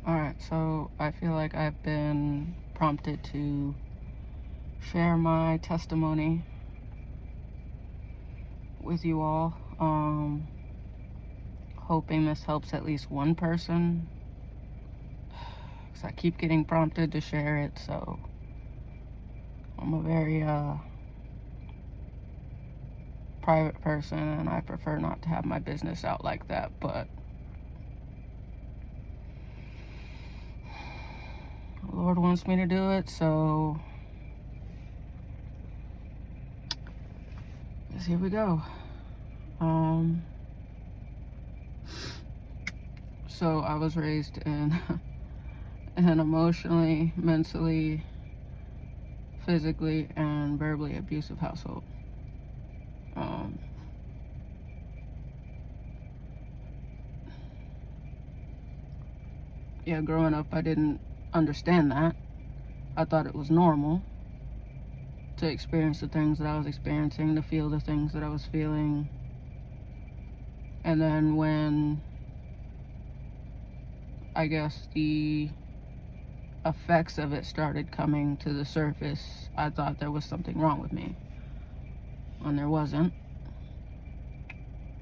Alright, so I feel like I've been prompted to share my testimony with you all. Hoping this helps at least one person, because I keep getting prompted to share it. So I'm a very private person, and I prefer not to have my business out like that, but the Lord wants me to do it, so here we go. So I was raised in an emotionally, mentally, physically, and verbally abusive household. Yeah, growing up, I didn't understand that. I thought it was normal to experience the things that I was experiencing, to feel the things that I was feeling. And then when, I guess, the effects of it started coming to the surface, I thought there was something wrong with me. And there wasn't.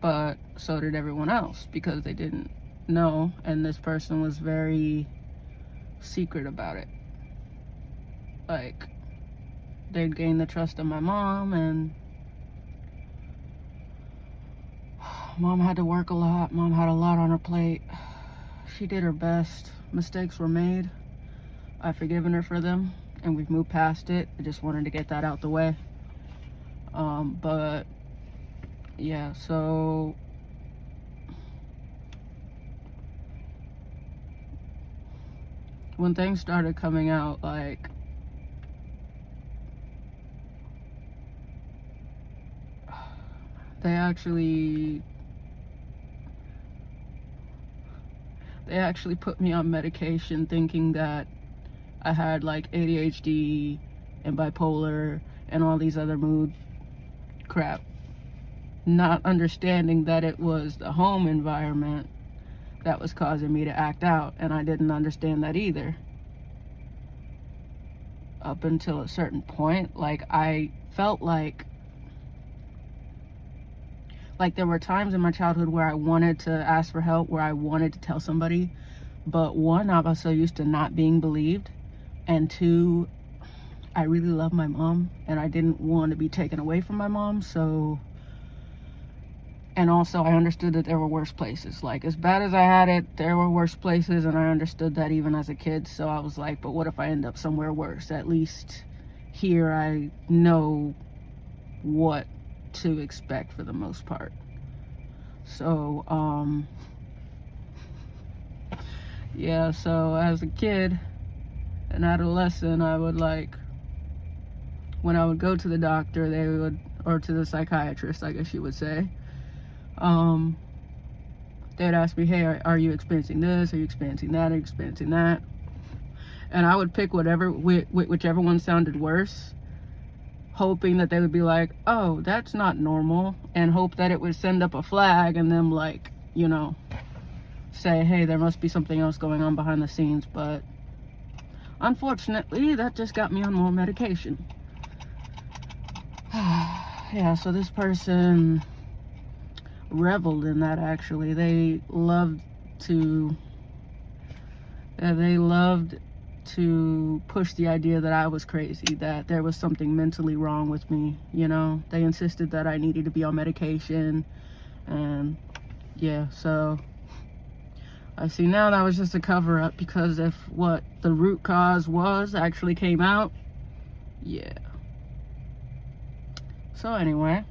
But so did everyone else, because they didn't know, and this person was very secret about it. Like, they'd gain the trust of my mom, and Mom had to work a lot. Mom had a lot on her plate. She did her best. Mistakes were made. I've forgiven her for them, and we've moved past it. I just wanted to get that out the way. But yeah, so when things started coming out, like, they actually put me on medication, thinking that I had like ADHD and bipolar and all these other mood crap, not understanding that it was the home environment that was causing me to act out. And I didn't understand that either up until a certain point. Like, I felt like there were times in my childhood where I wanted to ask for help, where I wanted to tell somebody, but one, I was so used to not being believed, and two, I really love my mom, and I didn't want to be taken away from my mom. So, and also I understood that there were worse places. Like, as bad as I had it, there were worse places, and I understood that even as a kid. So I was like, but what if I end up somewhere worse? At least here I know what to expect for the most part. So yeah, so as a kid, an adolescent, I would, like, when I would go to the doctor, they would, or to the psychiatrist, I guess you would say, they'd ask me, hey, are you experiencing this? Are you experiencing that? Are you experiencing that? And I would pick whichever one sounded worse, hoping that they would be like, oh, that's not normal, and hope that it would send up a flag and them, like, you know, say, hey, there must be something else going on behind the scenes. But unfortunately, that just got me on more medication. Yeah, so this person reveled in that, actually. They loved to push the idea that I was crazy, that there was something mentally wrong with me, you know. They insisted that I needed to be on medication, and yeah, so I see now that was just a cover-up, because if what the root cause was actually came out, yeah. So anyway,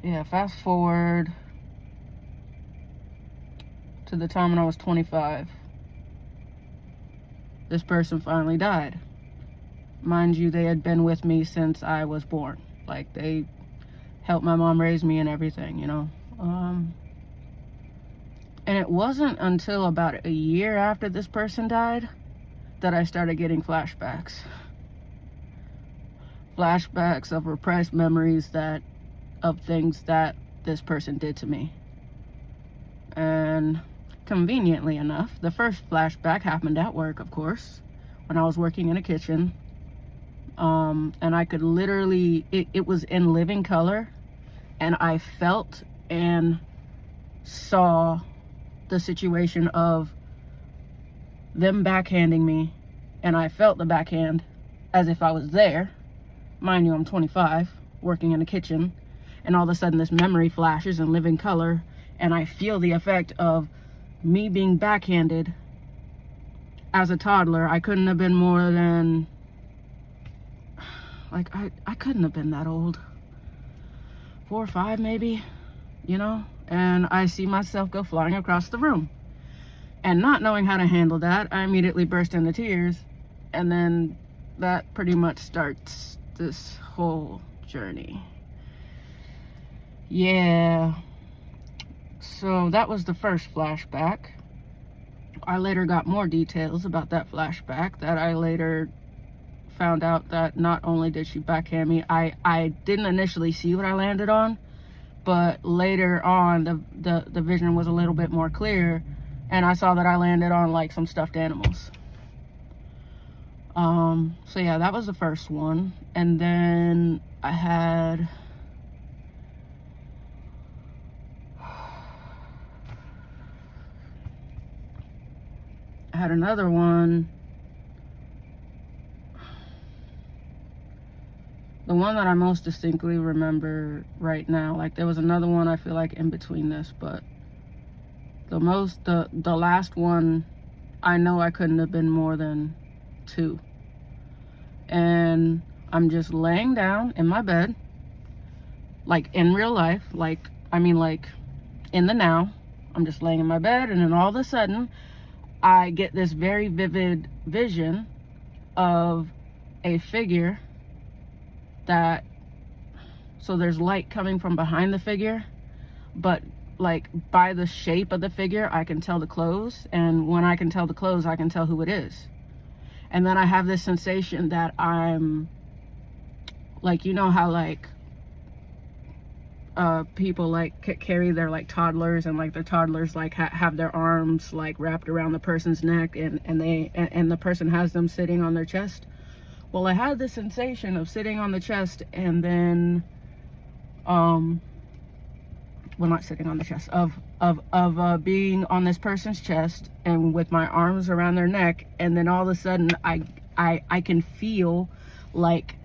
yeah, fast forward to the time when I was 25. This person finally died. Mind you, they had been with me since I was born. Like, they helped my mom raise me and everything, you know. And it wasn't until about a year after this person died that I started getting flashbacks. Flashbacks of repressed memories of things that this person did to me. And conveniently enough, the first flashback happened at work, of course, when I was working in a kitchen. And I could literally, it was in living color, and I felt and saw the situation of them backhanding me, and I felt the backhand as if I was there. Mind you, I'm 25, working in a kitchen, and all of a sudden this memory flashes in living color, and I feel the effect of me being backhanded as a toddler. I couldn't have been more than, like, I couldn't have been that old. 4 or 5 maybe, you know? And I see myself go flying across the room. And not knowing how to handle that, I immediately burst into tears. And then that pretty much starts this whole journey. Yeah. So that was the first flashback. I later got more details about that flashback, that I later found out that not only did she backhand me, I didn't initially see what I landed on, but later on the vision was a little bit more clear, and I saw that I landed on like some stuffed animals. So yeah, that was the first one. And then I had another one. The one that I most distinctly remember right now, like there was another one I feel like in between this, but the last one, I know I couldn't have been more than 2. And I'm just laying down in my bed, like in real life, like in the now. I'm just laying in my bed, and then all of a sudden I get this very vivid vision of a figure that, so there's light coming from behind the figure, but like by the shape of the figure I can tell the clothes, and when I can tell the clothes I can tell who it is. And then I have this sensation that I'm like, you know how like people like carry their like toddlers, and like their toddlers like have their arms like wrapped around the person's neck, and the person has them sitting on their chest. Well, I had this sensation of sitting on the chest, and then well, not sitting on the chest, of being on this person's chest and with my arms around their neck, and then all of a sudden I can feel like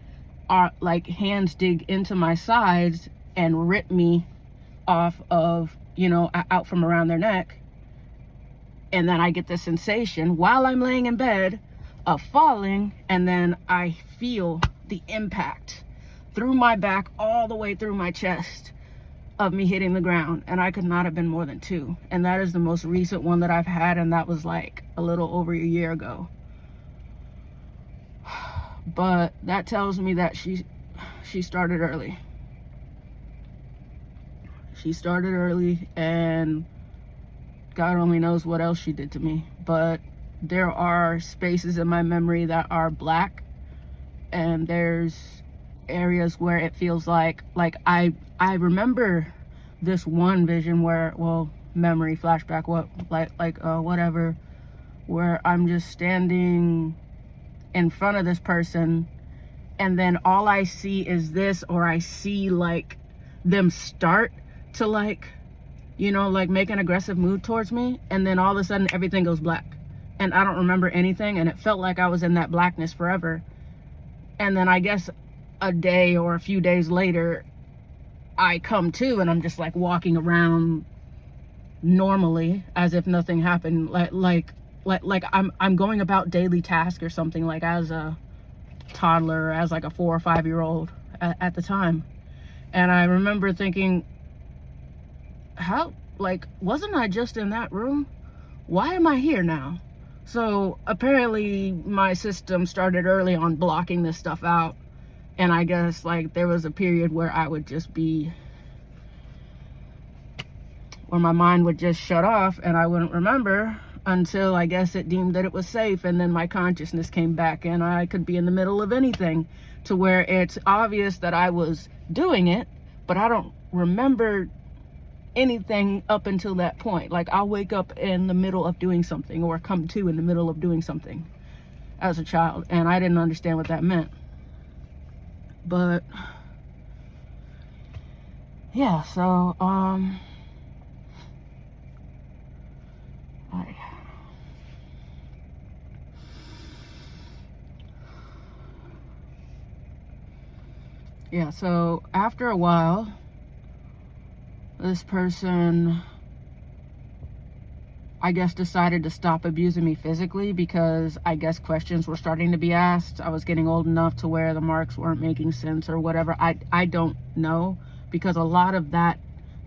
hands dig into my sides and rip me off of, you know, out from around their neck. And then I get this sensation while I'm laying in bed of falling, and then I feel the impact through my back all the way through my chest of me hitting the ground. And I could not have been more than 2. And that is the most recent one that I've had, and that was like a little over a year ago. But that tells me that she started early. She started early, and God only knows what else she did to me. But there are spaces in my memory that are black, and there's areas where it feels like I remember this one vision where, well, memory flashback, whatever, where I'm just standing in front of this person, and then all I see is this, or I see like them start to like, you know, like make an aggressive move towards me, and then all of a sudden everything goes black, and I don't remember anything, and it felt like I was in that blackness forever. And then I guess a day or a few days later I come to, and I'm just like walking around normally as if nothing happened, like I'm going about daily task or something, like as a toddler, as like a 4 or 5 year old at the time. And I remember thinking, how, like, wasn't I just in that room? Why am I here now? So apparently my system started early on blocking this stuff out, and I guess like there was a period where I would just be, where my mind would just shut off and I wouldn't remember until I guess it deemed that it was safe, and then my consciousness came back, and I could be in the middle of anything to where it's obvious that I was doing it, but I don't remember anything up until that point. Like, I'll wake up in the middle of doing something, or come to in the middle of doing something as a child, and I didn't understand what that meant. But yeah, so yeah, so after a while, this person, I guess, decided to stop abusing me physically, because I guess questions were starting to be asked. I was getting old enough to where the marks weren't making sense or whatever. I don't know, because a lot of that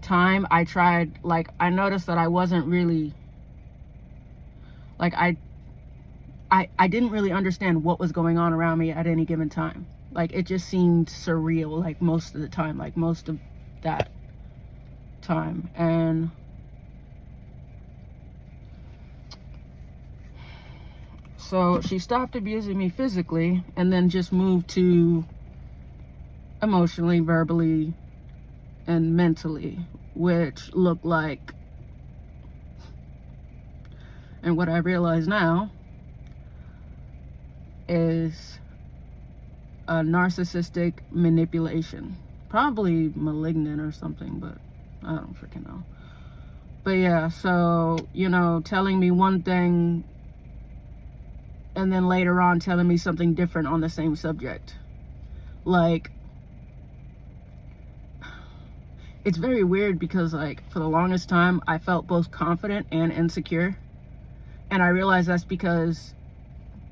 time I tried, like, I noticed that I wasn't really, like, I didn't really understand what was going on around me at any given time. Like, it just seemed surreal, like, most of the time, like, most of that time. And so she stopped abusing me physically, and then just moved to emotionally, verbally, and mentally, which looked like, and what I realize now is a narcissistic manipulation. Probably malignant or something, but I don't freaking know. But yeah, so, you know, telling me one thing and then later on telling me something different on the same subject. Like, it's very weird, because, like, for the longest time I felt both confident and insecure, and I realized that's because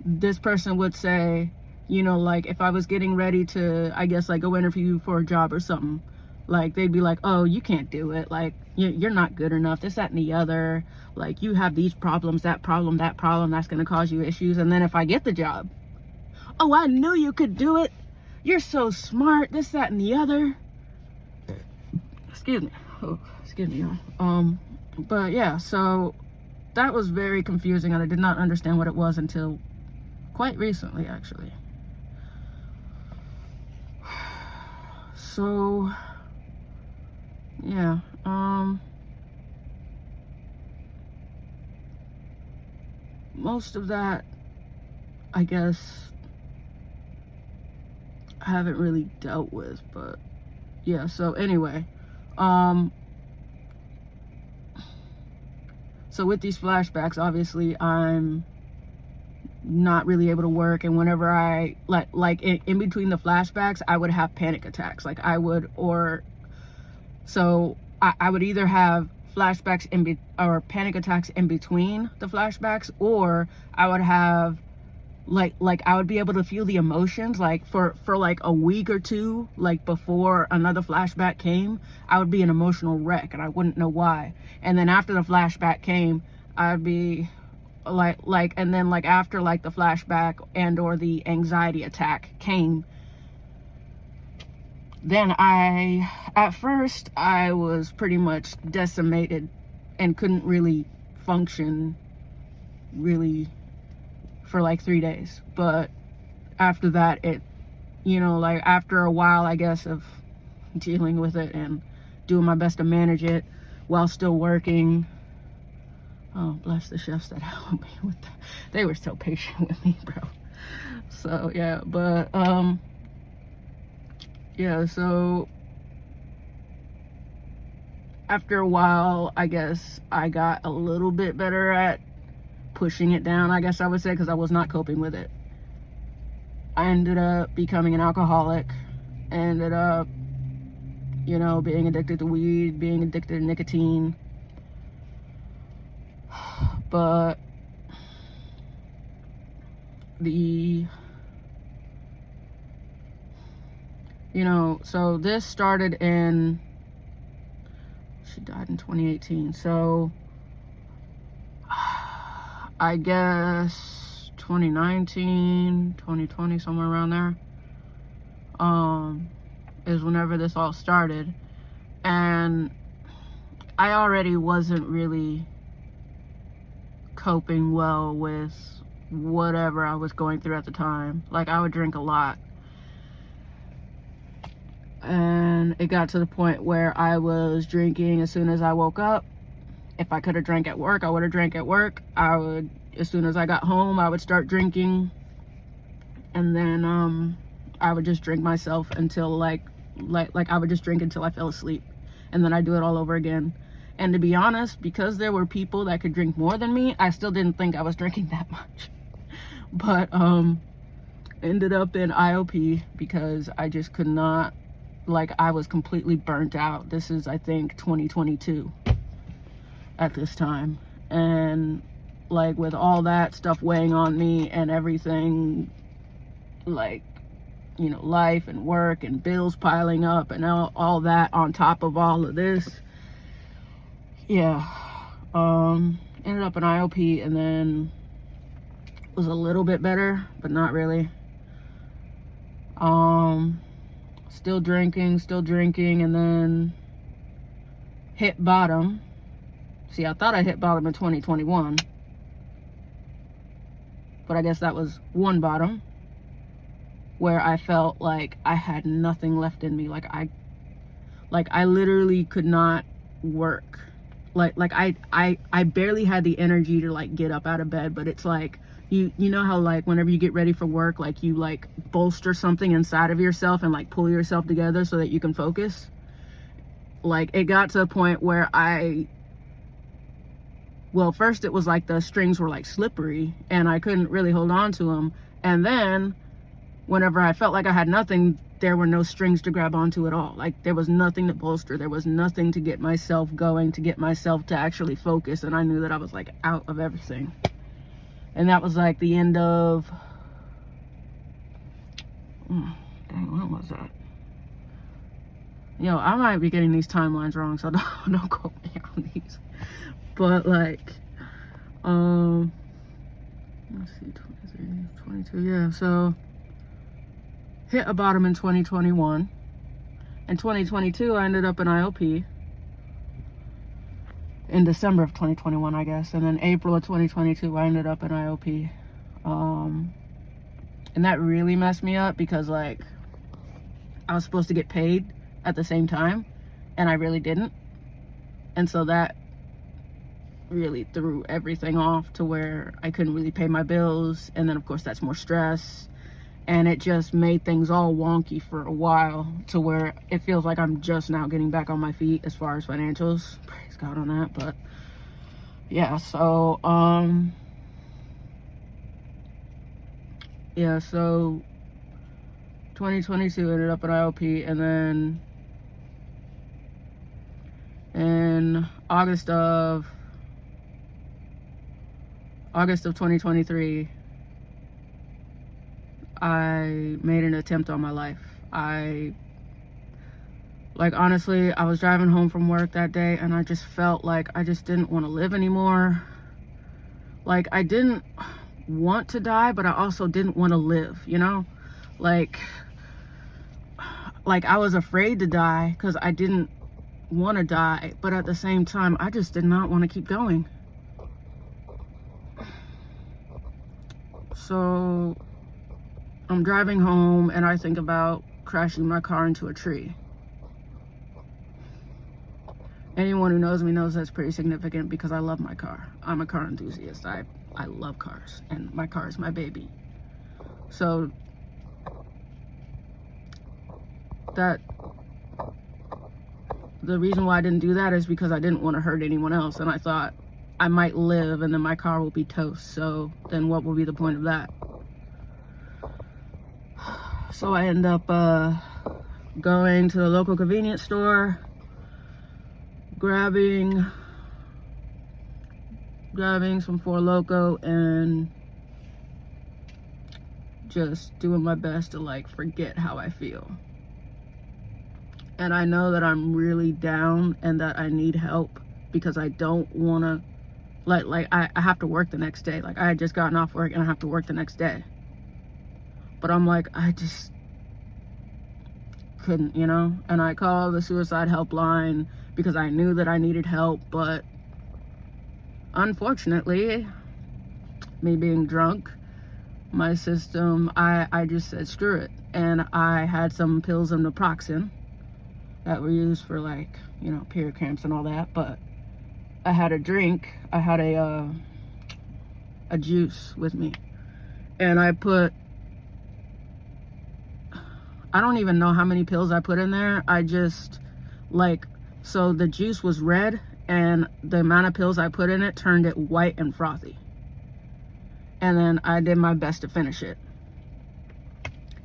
this person would say, you know, like, if I was getting ready to, I guess, like, go interview for a job or something, like, they'd be like, oh, you can't do it, like, you're not good enough, this, that, and the other, like, you have these problems, that problem, that's gonna cause you issues. And then if I get the job, oh, I knew you could do it, you're so smart, this, that, and the other. Excuse me. Oh, excuse me, y'all. But yeah, so that was very confusing, and I did not understand what it was until quite recently, actually. So yeah, most of that, I guess, I haven't really dealt with, but yeah, so anyway, so with these flashbacks, obviously I'm not really able to work, and whenever I like in between the flashbacks, I would have panic attacks. Like, I would, or so I would either have flashbacks or panic attacks in between the flashbacks, or I would have like I would be able to feel the emotions, like for like a week or two, like before another flashback came, I would be an emotional wreck and I wouldn't know why. And then after the flashback came, I'd be like and then, like, after, like, the flashback and or the anxiety attack came, then at first I was pretty much decimated and couldn't really function really for like 3 days. But after that, it, you know, like, after a while, I guess, of dealing with it and doing my best to manage it while still working. Oh, bless the chefs that helped me with that. They were so patient with me, bro. So yeah, but yeah, so after a while, I guess I got a little bit better at pushing it down, I guess I would say, because I was not coping with it. I ended up becoming an alcoholic, ended up, you know, being addicted to weed, being addicted to nicotine. But you know, so this started in, she died in 2018, so I guess 2019, 2020, somewhere around there, is whenever this all started. And I already wasn't really coping well with whatever I was going through at the time. Like, I would drink a lot, and And it got to the point where I was drinking as soon as I woke up. If I could have drank at work, I would have drank at work. As soon as I got home, I would start drinking. And then I would just drink myself until like I would just drink until I fell asleep. And then I'd do it all over again. And to be honest, because there were people that could drink more than me, I still didn't think I was drinking that much. But ended up in IOP because I just could not, like, I was completely burnt out. This is, I think, 2022 at this time. And like with all that stuff weighing on me and everything, like, you know, life and work and bills piling up and all that on top of all of this, yeah, ended up in IOP, and then was a little bit better, but not really. Still drinking, and then hit bottom. See, I thought I hit bottom in 2021, but I guess that was one bottom where I felt like I had nothing left in me. Like I literally could not work. Like I barely had the energy to like get up out of bed. But it's like, you know how like whenever you get ready for work, like you like bolster something inside of yourself and like pull yourself together so that you can focus. Like it got to a point where well, first it was like the strings were like slippery and I couldn't really hold on to them. And then whenever I felt like I had nothing, there were no strings to grab onto at all. Like there was nothing to bolster. There was nothing to get myself going, to get myself to actually focus. And I knew that I was like out of everything. And that was like the end of, dang, when was that? Yo, I might be getting these timelines wrong, so don't quote me on these. But like, let's see, 23, 22, yeah, so hit a bottom in 2021. In 2022, I ended up in IOP in December of 2021, I guess. And then April of 2022, I ended up in IOP. And that really messed me up because like I was supposed to get paid at the same time and I really didn't. And so that really threw everything off to where I couldn't really pay my bills. And then of course that's more stress. And it just made things all wonky for a while to where it feels like I'm just now getting back on my feet as far as financials. Praise God on that. But yeah, so yeah, so 2022 ended up at IOP, and then in August of 2023, I made an attempt on my life. Honestly, I was driving home from work that day and I just felt like I just didn't want to live anymore. Like I didn't want to die, but I also didn't want to live, you know? Like I was afraid to die because I didn't want to die, but at the same time, I just did not want to keep going. So I'm driving home and I think about crashing my car into a tree. Anyone who knows me knows that's pretty significant because I love my car. I'm a car enthusiast. I love cars and my car is my baby. So that the reason why I didn't do that is because I didn't want to hurt anyone else, and I thought I might live and then my car will be toast. So then what will be the point of that? So I end up going to the local convenience store, grabbing some Four Loko and just doing my best to like forget how I feel. And I know that I'm really down and that I need help because I don't want to I have to work the next day. Like I had just gotten off work and I have to work the next day. But I'm like, I just couldn't, you know? And I called the suicide helpline because I knew that I needed help, but unfortunately, me being drunk, my system, I just said screw it. And I had some pills of naproxen that were used for, like, you know, period cramps and all that. But I had a drink. I had a juice with me, and I don't even know how many pills I put in there. I just, like, so the juice was red, and the amount of pills I put in it turned it white and frothy. And then I did my best to finish it.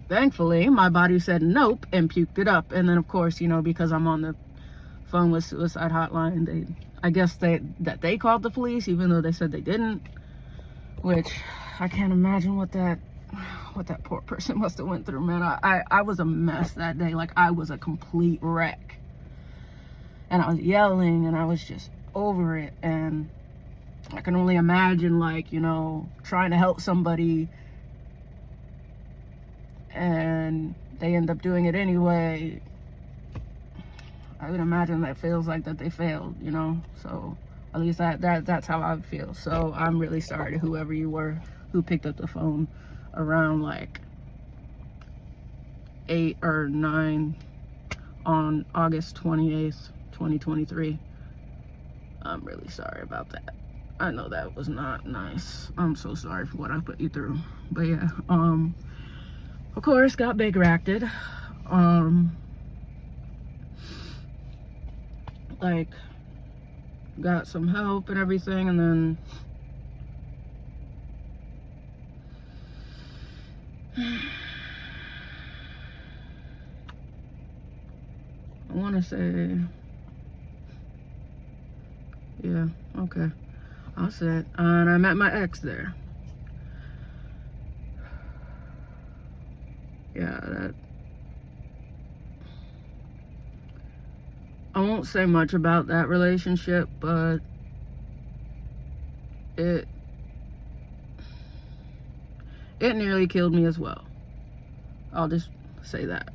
Thankfully, my body said nope and puked it up. And then, of course, you know, because I'm on the phone with suicide hotline, I guess they called the police, even though they said they didn't. Which I can't imagine what that poor person must have went through, man. I was a mess that day. Like, I was a complete wreck. And I was yelling, and I was just over it. And I can only imagine, like, you know, trying to help somebody and they end up doing it anyway. I would imagine that feels like that they failed, you know. So at least that's how I would feel. So I'm really sorry to whoever you were who picked up the phone around like 8 or 9 on August 28th, 2023. I'm really sorry about that. I know that was not nice. I'm so sorry for what I put you through. But yeah, of course, got big racked. Like, got some help and everything, and then I want to say, yeah, okay, I'll say it. And I met my ex there. Yeah, that, I won't say much about that relationship, but it nearly killed me as well. I'll just say that.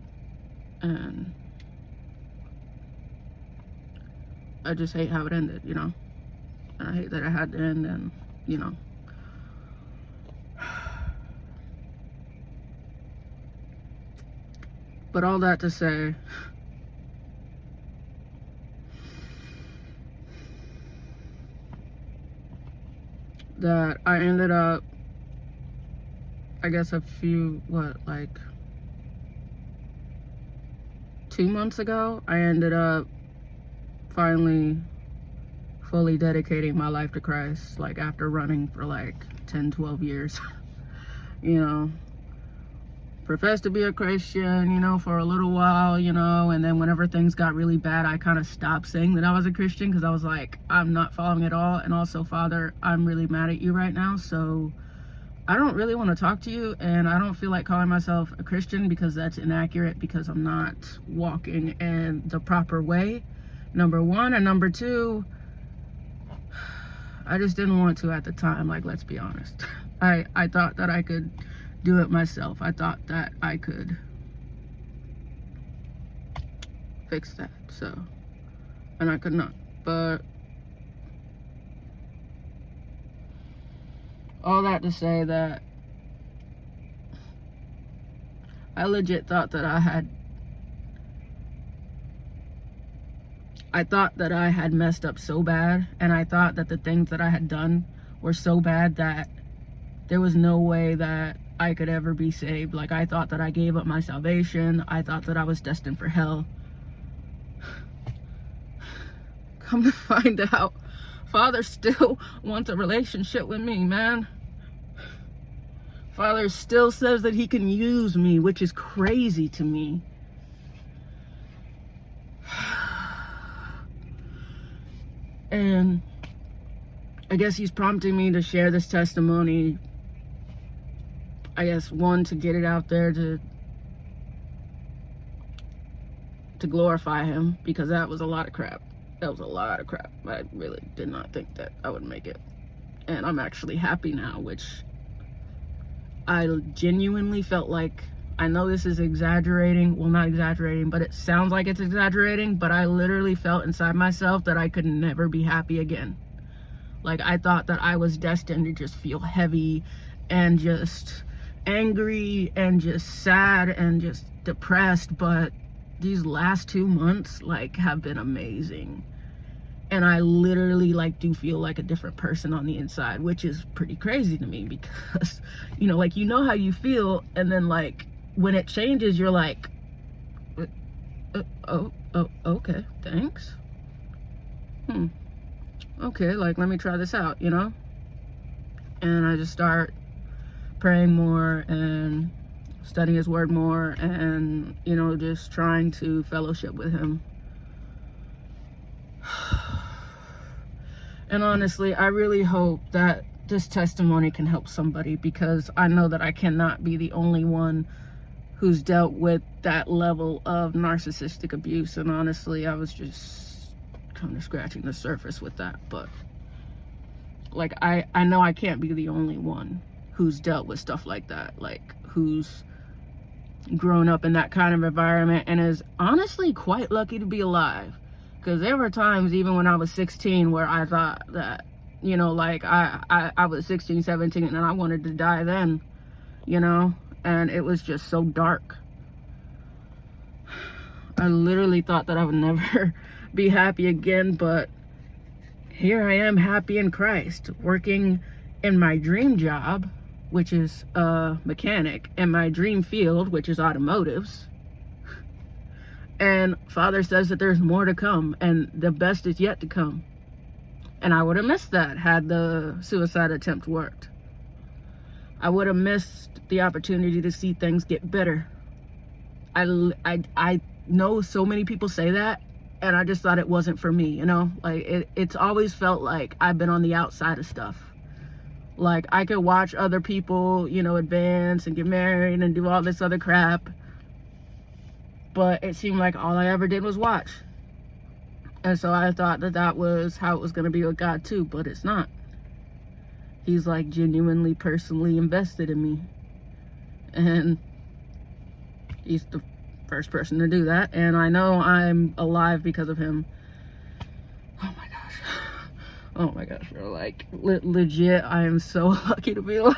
And I just hate how it ended, you know. And I hate that it had to end, and, you know. But all that to say, that I ended up, I guess like 2 months ago, I ended up finally fully dedicating my life to Christ, like after running for like 10, 12 years, you know. Professed to be a Christian, you know, for a little while, you know, and then whenever things got really bad, I kind of stopped saying that I was a Christian, because I was like, I'm not following at all. And also, Father, I'm really mad at you right now, so I don't really want to talk to you, and I don't feel like calling myself a Christian because that's inaccurate, because I'm not walking in the proper way, number one. And number two, I just didn't want to at the time. Like, let's be honest. I thought that I could do it myself. I thought that I could fix that, so, and I could not. But all that to say that I legit thought that I thought that I had messed up so bad, and I thought that the things that I had done were so bad that there was no way that I could ever be saved. Like, I thought that I gave up my salvation. I thought that I was destined for hell. Come to find out, Father still wants a relationship with me, man. Father still says that he can use me, which is crazy to me. And I guess he's prompting me to share this testimony. I guess, one, to get it out there, to glorify him, because that was a lot of crap. That was a lot of crap. I really did not think that I would make it. And I'm actually happy now, which I genuinely felt like, I know this is exaggerating, well, not exaggerating, but it sounds like it's exaggerating, but I literally felt inside myself that I could never be happy again. Like, I thought that I was destined to just feel heavy and just angry and just sad and just depressed, but these last 2 months like have been amazing. And I literally like do feel like a different person on the inside, which is pretty crazy to me because, you know, like, you know how you feel, and then like when it changes, you're like, oh, okay, thanks. Okay, like, let me try this out, you know? And I just start praying more and studying his word more, and, you know, just trying to fellowship with him. And honestly, I really hope that this testimony can help somebody, because I know that I cannot be the only one who's dealt with that level of narcissistic abuse. And honestly, I was just kind of scratching the surface with that. But like, I know I can't be the only one who's dealt with stuff like that, like who's grown up in that kind of environment and is honestly quite lucky to be alive. Because there were times, even when I was 16, where I thought that, you know, like, I was 16, 17, and I wanted to die then, you know? And it was just so dark. I literally thought that I would never be happy again, but here I am, happy in Christ, working in my dream job, which is a mechanic, and my dream field, which is automotives. And Father says that there's more to come, and the best is yet to come. And I would have missed that had the suicide attempt worked. I would have missed the opportunity to see things get better. I know so many people say that, and I just thought it wasn't for me, you know? Like, it's always felt like I've been on the outside of stuff. Like, I could watch other people, you know, advance and get married and do all this other crap. But it seemed like all I ever did was watch. And so I thought that that was how it was going to be with God too, but it's not. He's like genuinely, personally invested in me. And he's the first person to do that. And I know I'm alive because of him. Oh my gosh. Oh my gosh, bro. Like, legit, I am so lucky to be alive.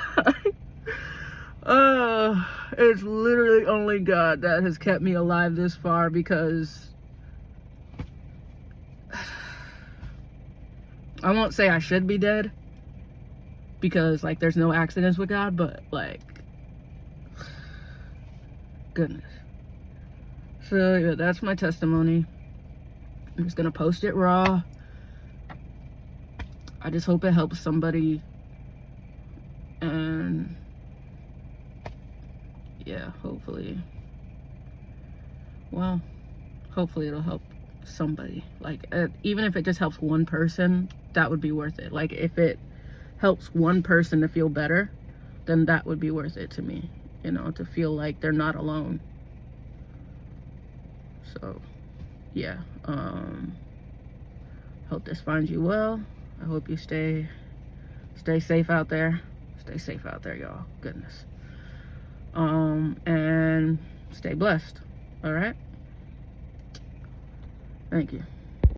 It's literally only God that has kept me alive this far, because I won't say I should be dead, because like there's no accidents with God, but like, goodness. So yeah, that's my testimony. I'm just gonna post it raw. I just hope it helps somebody, and yeah, hopefully it'll help somebody. Like, even if it just helps one person, that would be worth it. Like, if it helps one person to feel better, then that would be worth it to me, you know, to feel like they're not alone. So yeah, hope this finds you well. I hope you stay safe out there. Stay safe out there, y'all. Goodness. And stay blessed. All right. Thank you.